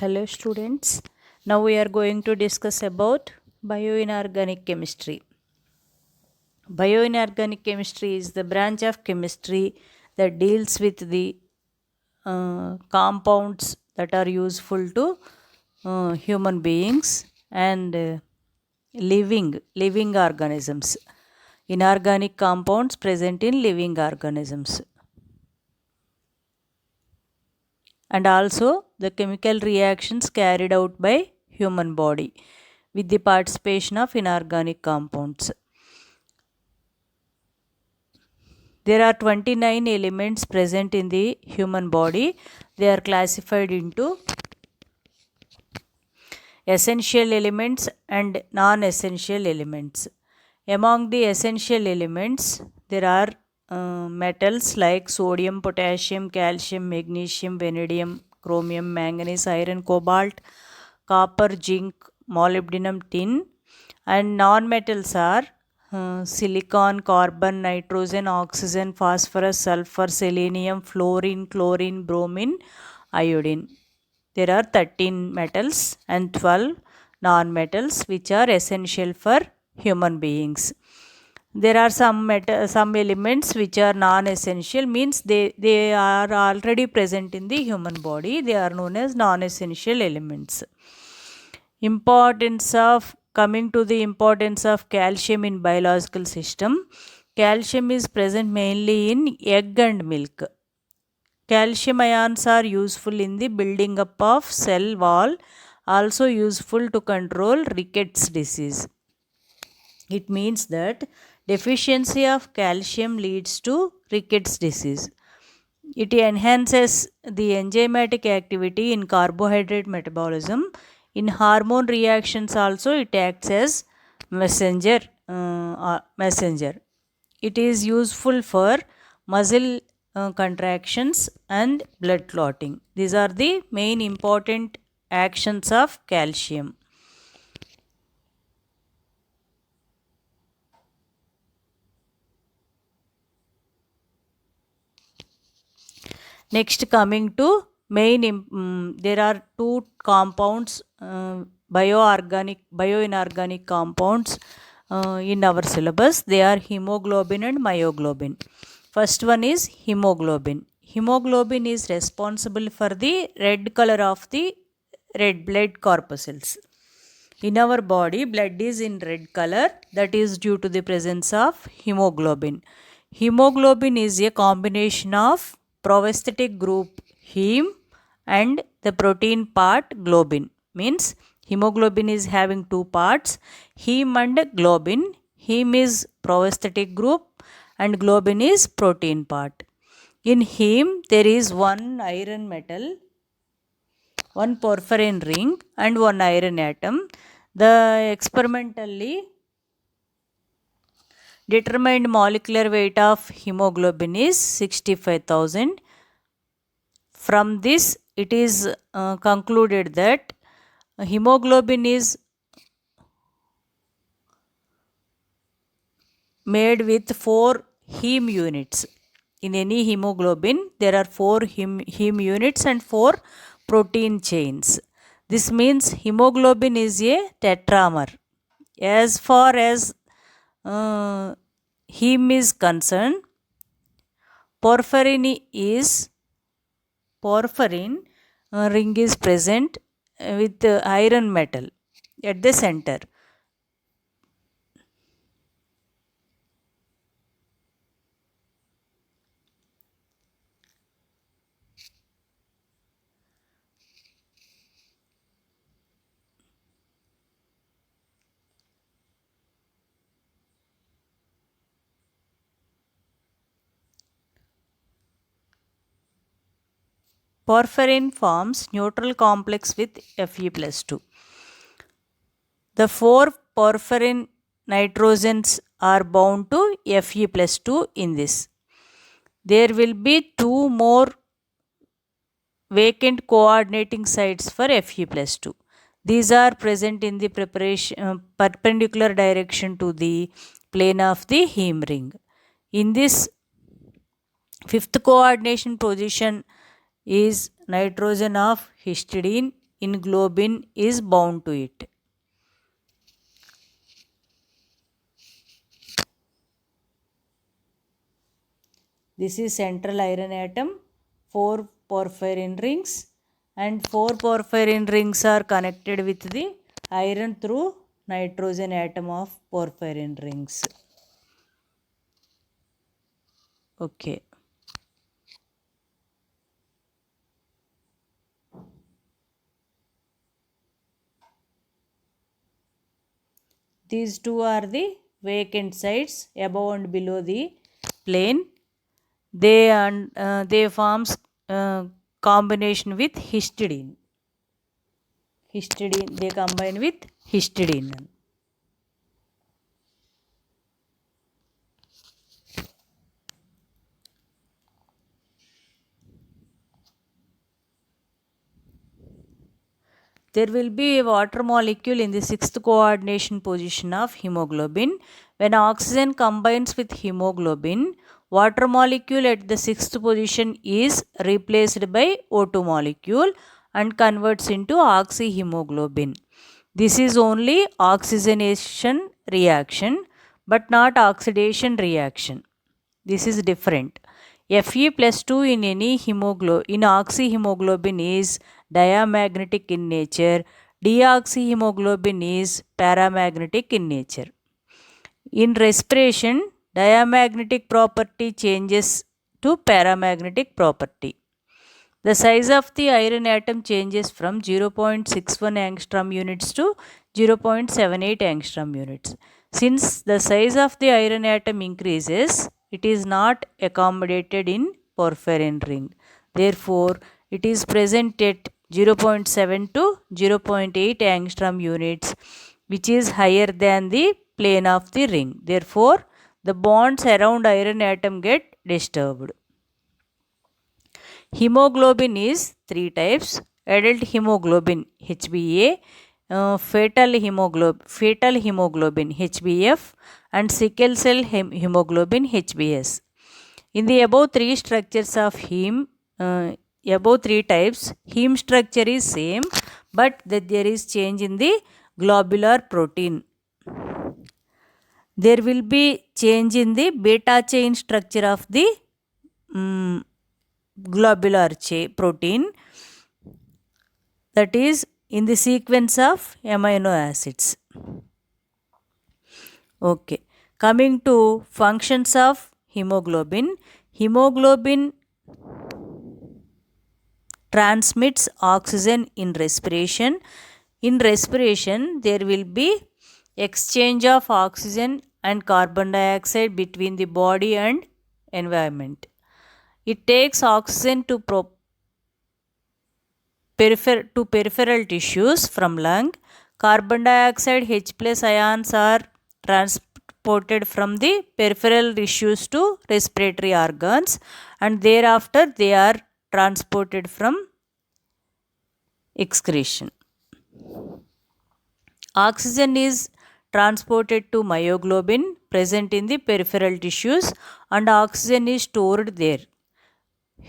Hello students. Now we are going to discuss about bioinorganic chemistry. Bioinorganic chemistry is the branch of chemistry that deals with the compounds that are useful to human beings and living organisms. Inorganic compounds present in living organisms. And also the chemical reactions carried out by human body with the participation of inorganic compounds. There are 29 elements present in the human body. They are classified into essential elements and non-essential elements. Among the essential elements, there are metals like sodium, potassium, calcium, magnesium, vanadium, chromium, manganese, iron, cobalt, copper, zinc, molybdenum, tin. And non-metals are silicon, carbon, nitrogen, oxygen, phosphorus, sulfur, selenium, fluorine, chlorine, bromine, iodine. There are 13 metals and 12 non-metals which are essential for human beings. There are some elements which are non-essential, means they are already present in the human body. They are known as non-essential elements. Coming to the importance of calcium in biological system. Calcium is present mainly in egg and milk. Calcium ions are useful in the building up of cell wall, also useful to control rickets disease. It means that deficiency of calcium leads to rickets disease. It enhances the enzymatic activity in carbohydrate metabolism. In hormone reactions also it acts as messenger. It is useful for muscle contractions and blood clotting. These are the main important actions of calcium. Next, coming to there are two compounds, bioinorganic compounds in our syllabus. They are hemoglobin and myoglobin. First one is hemoglobin. Hemoglobin is responsible for the red color of the red blood corpuscles. In our body, blood is in red color. That is due to the presence of hemoglobin. Hemoglobin is a combination of prosthetic group heme and the protein part globin. Means hemoglobin is having two parts, heme and globin. Heme is prosthetic group and globin is protein part. In heme there is one iron metal, one porphyrin ring and one iron atom. The experimentally determined molecular weight of hemoglobin is 65,000. From this, it is concluded that hemoglobin is made with 4 heme units. In any hemoglobin, there are 4 heme units and 4 protein chains. This means hemoglobin is a tetramer. As far as heme is concerned, porphyrin ring is present with iron metal at the center. Porphyrin forms neutral complex with Fe+2. The 4 porphyrin nitrogens are bound to Fe+2 in this. There will be 2 more vacant coordinating sites for Fe+2. These are present in the perpendicular direction to the plane of the heme ring. In this 5th coordination position is nitrogen of histidine in globin is bound to it. This is central iron atom, 4 porphyrin rings, and 4 porphyrin rings are connected with the iron through nitrogen atom of porphyrin rings. Okay. These two are the vacant sites above and below the plane. They forms combination with histidine. They combine with histidine. There will be a water molecule in the sixth coordination position of hemoglobin. When oxygen combines with hemoglobin, water molecule at the sixth position is replaced by O2 molecule and converts into oxyhemoglobin. This is only oxygenation reaction but not oxidation reaction. This is different. Fe plus 2 in in oxyhemoglobin is diamagnetic in nature. Deoxyhemoglobin is paramagnetic in nature. In respiration, diamagnetic property changes to paramagnetic property. The size of the iron atom changes from 0.61 angstrom units to 0.78 angstrom units. Since the size of the iron atom increases, it is not accommodated in porphyrin ring. Therefore, it is present at 0.7 to 0.8 angstrom units, which is higher than the plane of the ring. Therefore, the bonds around iron atom get disturbed. Hemoglobin is three types: adult hemoglobin HbA, fetal hemoglobin HbF, and sickle cell hemoglobin HbS. In the above three structures of above three types, heme structure is same, but that there is change in the globular protein. There will be change in the beta chain structure of the globular protein, that is in the sequence of amino acids. Okay, coming to functions of hemoglobin. Hemoglobin transmits oxygen in respiration. In respiration, there will be exchange of oxygen and carbon dioxide between the body and environment. It takes oxygen to peripheral tissues from lung. Carbon dioxide H plus ions are transported from the peripheral tissues to respiratory organs, and thereafter they are transported from excretion. Oxygen is transported to myoglobin present in the peripheral tissues, and oxygen is stored there.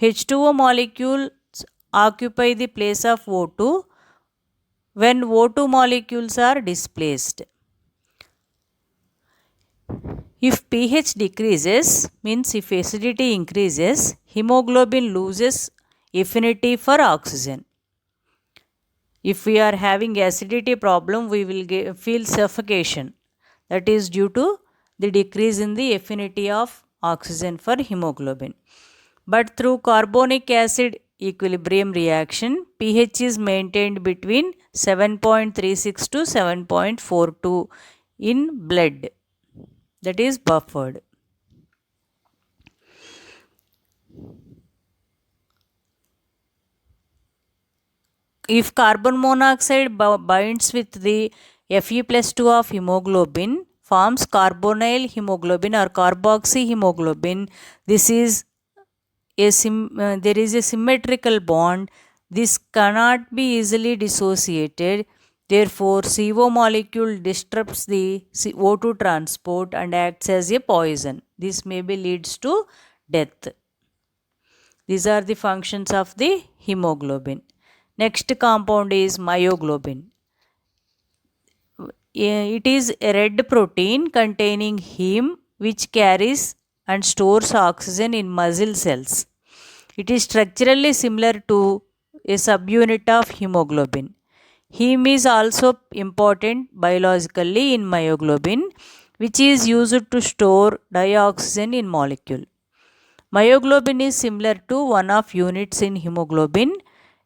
H2O molecules occupy the place of O2 when O2 molecules are displaced. If pH decreases, means if acidity increases, hemoglobin loses affinity for oxygen. If we are having acidity problem, we will feel suffocation. That is due to the decrease in the affinity of oxygen for hemoglobin. But through carbonic acid equilibrium reaction, pH is maintained between 7.36 to 7.42 in blood, that is buffered. If carbon monoxide binds with the Fe plus 2 of hemoglobin, forms carbonyl hemoglobin or carboxy hemoglobin. This is there is a symmetrical bond. This cannot be easily dissociated. Therefore, CO molecule disrupts the O2 transport and acts as a poison. This maybe leads to death. These are the functions of the hemoglobin. Next compound is myoglobin. It is a red protein containing heme which carries and stores oxygen in muscle cells. It is structurally similar to a subunit of hemoglobin. Heme is also important biologically in myoglobin, which is used to store dioxygen in molecule. Myoglobin is similar to one of units in hemoglobin.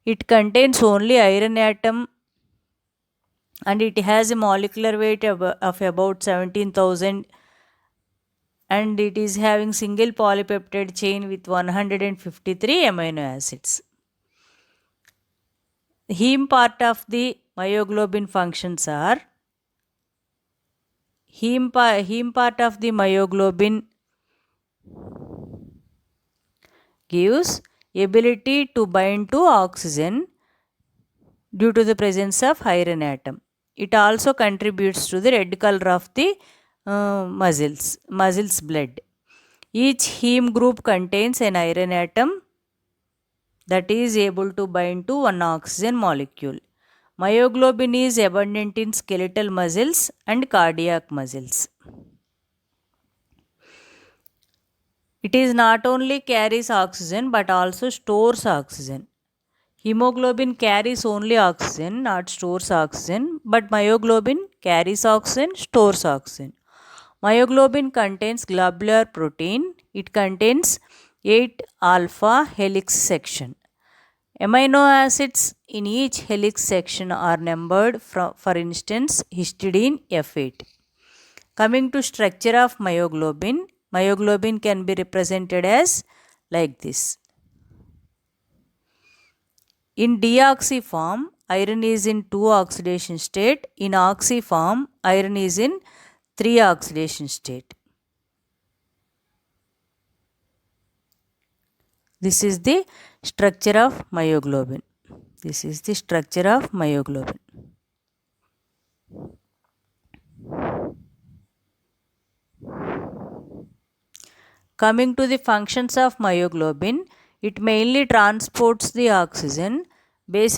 It contains only iron atom and it has a molecular weight of about 17,000, and it is having single polypeptide chain with 153 amino acids. Heme part of the myoglobin functions are heme part of the myoglobin gives ability to bind to oxygen due to the presence of iron atom. It also contributes to the red color of the muscles blood. Each heme group contains an iron atom that is able to bind to one oxygen molecule. Myoglobin is abundant in skeletal muscles and cardiac muscles. It is not only carries oxygen but also stores oxygen. Hemoglobin carries only oxygen, not stores oxygen, but myoglobin carries oxygen, stores oxygen. Myoglobin contains globular protein. It contains 8 alpha helix section. Amino acids in each helix section are numbered, for instance, histidine F8. Coming to structure of myoglobin, myoglobin can be represented as like this. In deoxy form, iron is in 2 oxidation state. In oxy form, iron is in 3 oxidation state. This is the structure of myoglobin. This is the structure of myoglobin. Coming to the functions of myoglobin, it mainly transports the oxygen. It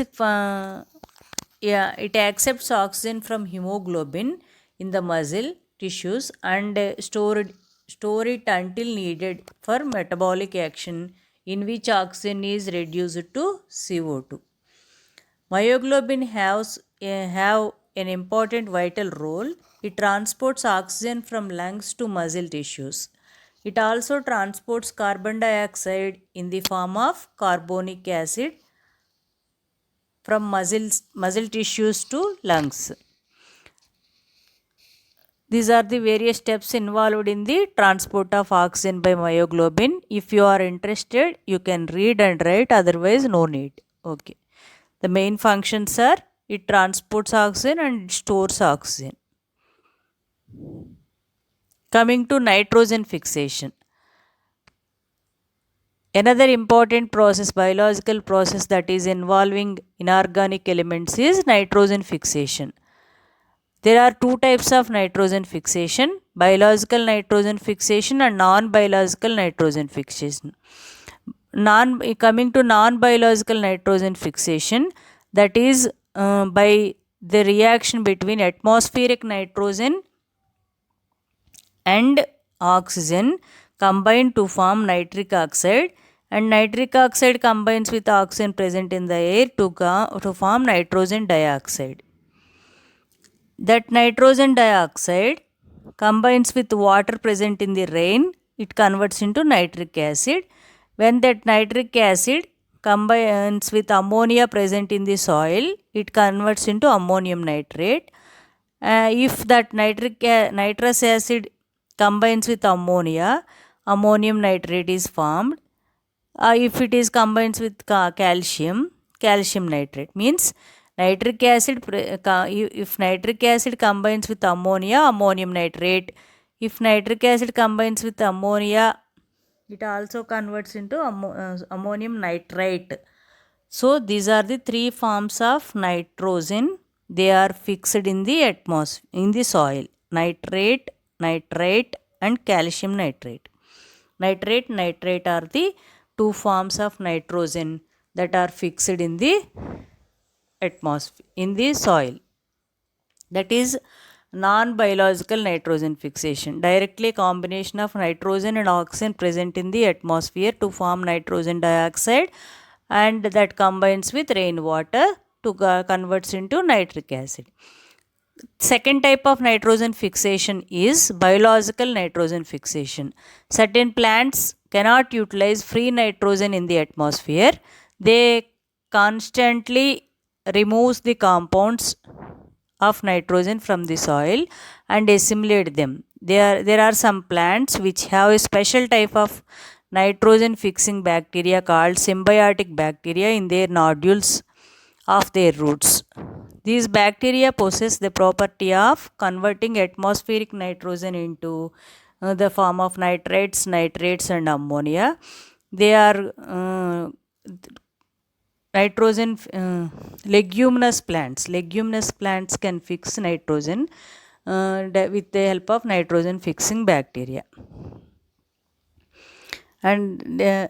accepts oxygen from hemoglobin in the muscle tissues and store it until needed for metabolic action, in which oxygen is reduced to CO2. Myoglobin have an important vital role. It transports oxygen from lungs to muscle tissues. It also transports carbon dioxide in the form of carbonic acid from muscle tissues to lungs. These are the various steps involved in the transport of oxygen by myoglobin. If you are interested, you can read and write, otherwise no need. Okay. The main functions are it transports oxygen and it stores oxygen. Coming to nitrogen fixation. Another important process, biological process that is involving inorganic elements is nitrogen fixation. There are two types of nitrogen fixation, biological nitrogen fixation and non-biological nitrogen fixation. Coming to non-biological nitrogen fixation, that is by the reaction between atmospheric nitrogen and oxygen combine to form nitric oxide, and nitric oxide combines with oxygen present in the air to form nitrogen dioxide. That nitrogen dioxide combines with water present in the rain, it converts into nitric acid. When that nitric acid combines with ammonia present in the soil, it converts into ammonium nitrate. If that nitrous acid combines with ammonia, ammonium nitrate is formed. If it is combines with calcium nitrate means nitric acid. If nitric acid combines with ammonia, ammonium nitrate. If nitric acid combines with ammonia, it also converts into ammonium nitrate. So these are the three forms of nitrogen. They are fixed in the atmosphere, in the soil: nitrate, nitrite, and calcium nitrate. Nitrate are the two forms of nitrogen that are fixed in the atmosphere, in the soil. That is non-biological nitrogen fixation. Directly combination of nitrogen and oxygen present in the atmosphere to form nitrogen dioxide, and that combines with rainwater to converts into nitric acid. Second type of nitrogen fixation is biological nitrogen fixation. Certain plants cannot utilize free nitrogen in the atmosphere. They constantly removes the compounds of nitrogen from the soil and assimilate them. There are some plants which have a special type of nitrogen fixing bacteria called symbiotic bacteria in their nodules of their roots. These bacteria possess the property of converting atmospheric nitrogen into the form of nitrates, and ammonia. They are nitrogen leguminous plants. Leguminous plants can fix nitrogen with the help of nitrogen fixing bacteria. And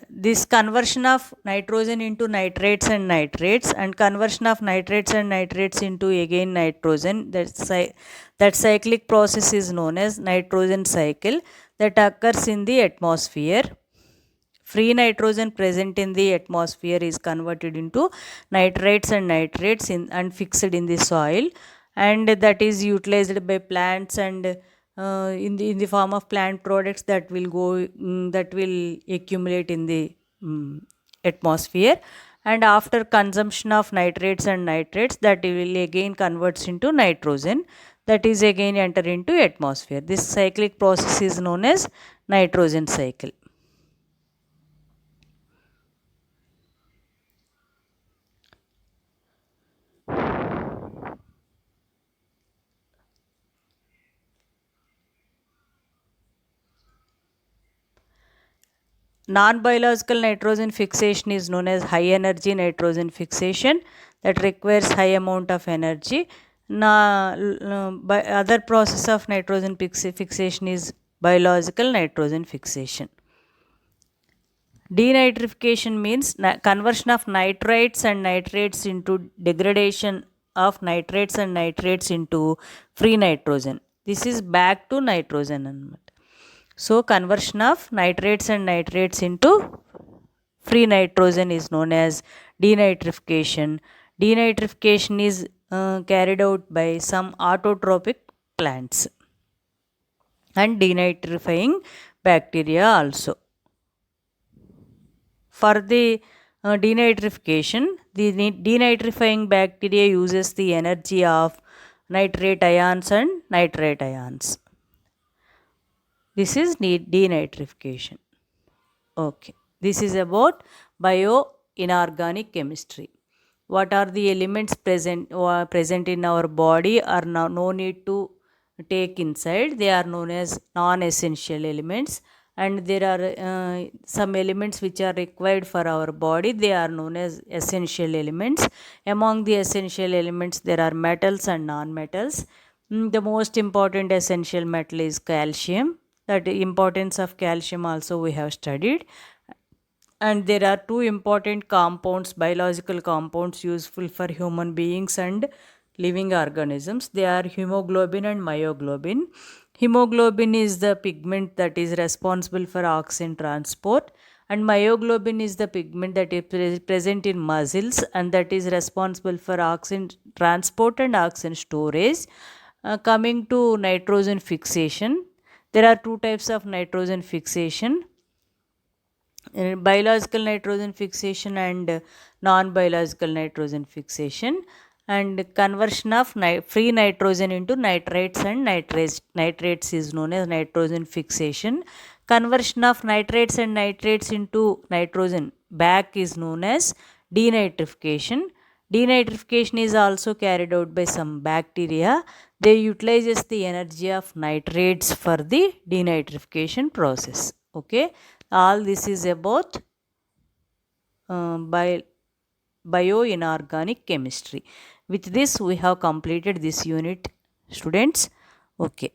this conversion of nitrogen into nitrates and conversion of nitrates and nitrates into again nitrogen, that cyclic process is known as nitrogen cycle, that occurs in the atmosphere. Free nitrogen present in the atmosphere is converted into nitrates and fixed in the soil, and that is utilized by plants, and in the form of plant products that will that will accumulate in the atmosphere. And after consumption of nitrates and nitrates, that will again converts into nitrogen, that is again enter into atmosphere. This cyclic process is known as nitrogen cycle. Non-biological nitrogen fixation is known as high energy nitrogen fixation, that requires high amount of energy. By other process of nitrogen fixation is biological nitrogen fixation. Denitrification means conversion of nitrites and nitrates into degradation of nitrates and nitrates into free nitrogen. This is back to nitrogen. So conversion of nitrates and nitrates into free nitrogen is known as denitrification. Denitrification is carried out by some autotrophic plants and denitrifying bacteria also. For the denitrification, the denitrifying bacteria uses the energy of nitrate ions and nitrate ions. This is denitrification. Okay. This is about bioinorganic chemistry. What are the elements present in our body are no need to take inside. They are known as non-essential elements, and there are some elements which are required for our body. They are known as essential elements. Among the essential elements, there are metals and non-metals. The most important essential metal is calcium. That importance of calcium also we have studied. And there are two important compounds, biological compounds useful for human beings and living organisms. They are hemoglobin and myoglobin. Hemoglobin is the pigment that is responsible for oxygen transport, and myoglobin is the pigment that is present in muscles and that is responsible for oxygen transport and oxygen storage. Coming to nitrogen fixation, there are two types of nitrogen fixation: biological nitrogen fixation and non-biological nitrogen fixation. And conversion of free nitrogen into nitrates and nitrates is known as nitrogen fixation. Conversion of nitrates and nitrates into nitrogen back is known as denitrification. Denitrification is also carried out by some bacteria. They utilizes the energy of nitrates for the denitrification process. Okay, all this is about bioinorganic chemistry. With this, we have completed this unit, students. Okay.